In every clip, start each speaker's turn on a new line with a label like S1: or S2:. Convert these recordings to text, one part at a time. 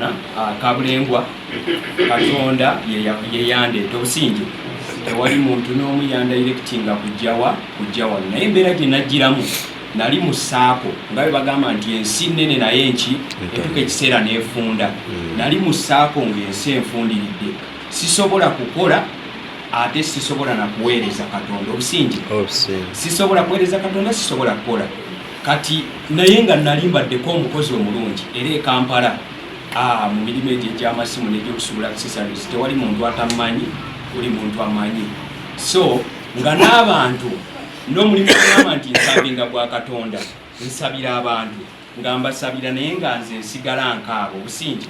S1: byonna kabulengwa Katonda ye yandeeta obusinge tewali muntu n'omu yandayirekitinga kujjawa naye embeera gye najjiramu nali mu ssaako nga bwe bagamba nti ensi nnene naye enki etuka ekiseera n'efunda nali mu ssaako ng'ensi enfundiridde sisobola kukola ate sisobola na kuweereza Katonda obusinge sisobola kuweereza Katonda sisobola kukola kati naye nga nali mbaddeko omukozi omulungi era e Kampala mu mirimu egyo egy'amasimu n'egyokusuubula accessories tewali muntu atamanyi buli muntu amanyi so nga n'abantu n'omulimu ogamba nti nsabinga gwa Katonda nsabira abantu nga mbasabira naye nga nze nsigala nkaabo obusinge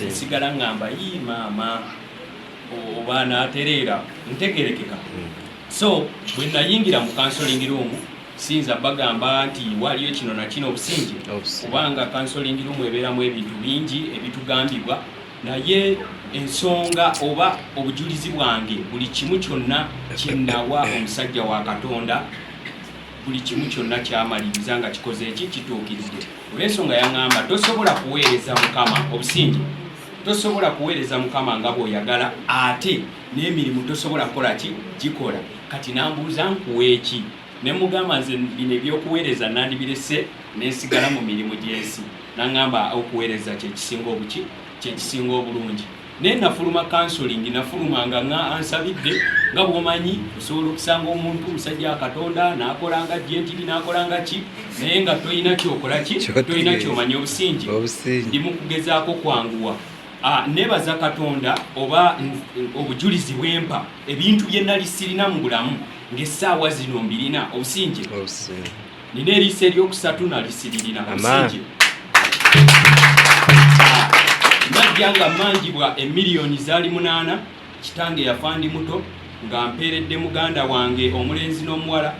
S1: nsigala ngamba yi maama oba naatereera ntegerekeka so bwe nayingira mu counseling room sinza bagamba nti waliyo kino na kino obusinge kubanga counseling room ebeeramu ebintu bingi ebitugambibwa naye ensonga oba obujulizi bwange buli kimu kyonna kyennawa omusajja wa Katonda buli kimu kyonna kyamaliriza nga kikoze eki kituukiridde olw'ensonga yaŋŋamba tosobola kuweereza Mukama obusinge tosobola kuweereza Mukama nga bw'oyagala ate n'emirimu tosobola kukola ki gikola kati nambuuza nkuweeki ne mugamba nze bino ebyokuweereza nandibirese nensigala mu mirimu gy'ensi naŋŋamba okuweereza kyekisinga obulungi naye nafuluma counseling nafulumanga nga ansabidde nga bw'omanyi osobola okusanga omuntu omusajja wa Katonda n'akolanga GTV n'akolanga ki naye nga toyina kyokola ki toyina kyomanya obusinge ndi mu kugezaako kwanguwa nebaza Katonda oba obujulizi bwempa ebintu bye nali sirina mu bulamu ng'essaawa zino mbirina obusinge nina eriisa eryokusatu nali siririna obusinge najja nga mmanjibwa emiliyoni zaali 8 kitange yafa ndi muto nga mpeeredde muganda wange omulenzi n'omuwala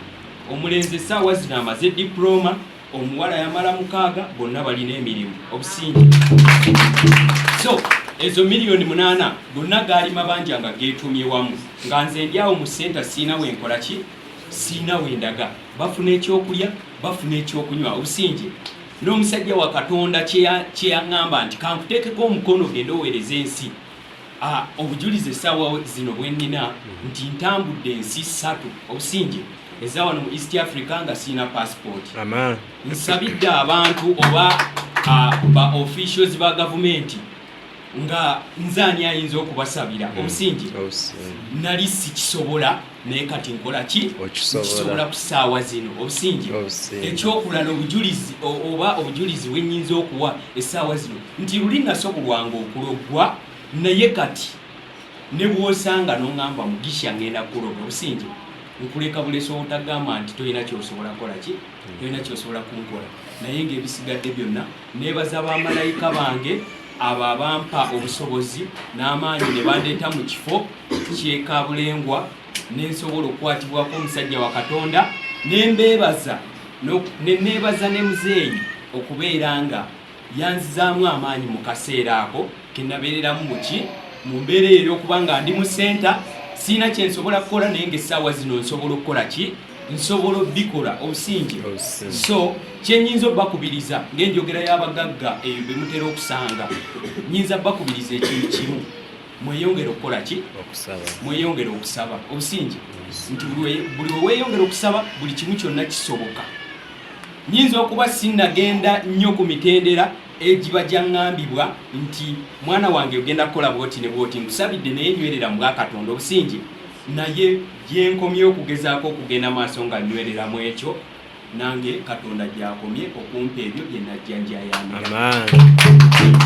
S1: omulenzi essaawa zino amaze diploma omuwala yamala 6 bonna balina emirimu obusinge so ezo miliyoni 8 gonna gaali mabanja nga geetumye wamu nga nze ndyawo mu senta siina wenkola ki siina wendaga bafuna ekyokulya bafuna ekyokunywa obusinge n'omusajja wa Katonda kyeyaŋŋamba nti kankuteekeko omukono genda oweereza ensi obujulizi essaawa zino bwe nnina nti ntambudde ensi 3 obusinge eza wano mu East Africa nga siina passport nsabidde abantu oba ba officials ba gavumenti nga nzaani ayinza okubasabira obusinge nali sikisobola naye kati nkola ki kisobola ku ssaawa zino obusinge ekyokulala obujulizi oba obujulizi bwennyinza okuwa essaawa zino nti luli nasobolwanga okuloggwa naye kati ne bw'osanga n'oŋŋamba mugisha ngenda kuloga obusinge nkuleka buleso otagamba nti toyina kyosobola kukola ki toyina kyosobola kunkola naye ng'ebisigadde byonna neebaza bamalayika bange abo abampa obusobozi n'amaanyi ne bandeeta mu kifo kyekabulengwa nensobola okukwatibwako omusajja wa Katonda nembeebaza neneebaza ne muzeeyi okubeera nga yanzizaamu amaanyi mu kaseera ako kenabeereramu muki mu mbeera eyo okuba nga ndi mu senta siina kyensobola kukola naye ng'essaawa zino nsobola okukola ki nsobola bikola obusinge so kyenyinza obbakubiriza ng'enjogera y'abagagga eyo be mutera okusanga nyinza bakubiriza ekintu kimu mweyongere okukola ki mweyongere okusaba obusinge nti buli weeyongere okusaba buli kimu kyonna kisoboka nyinza okuba sinnagenda nnyo ku mitendera egiba gyaŋŋambibwa nti mwana wange ogenda kukola bwoti ne bwoti nkusabidde naye nywerera mu bwa Katonda obusinge naye gyenkomye okugezaako okugenda maaso nga nywereramu ekyo nange Katonda gy'akomye okumpa ebyo bye najja njayamira.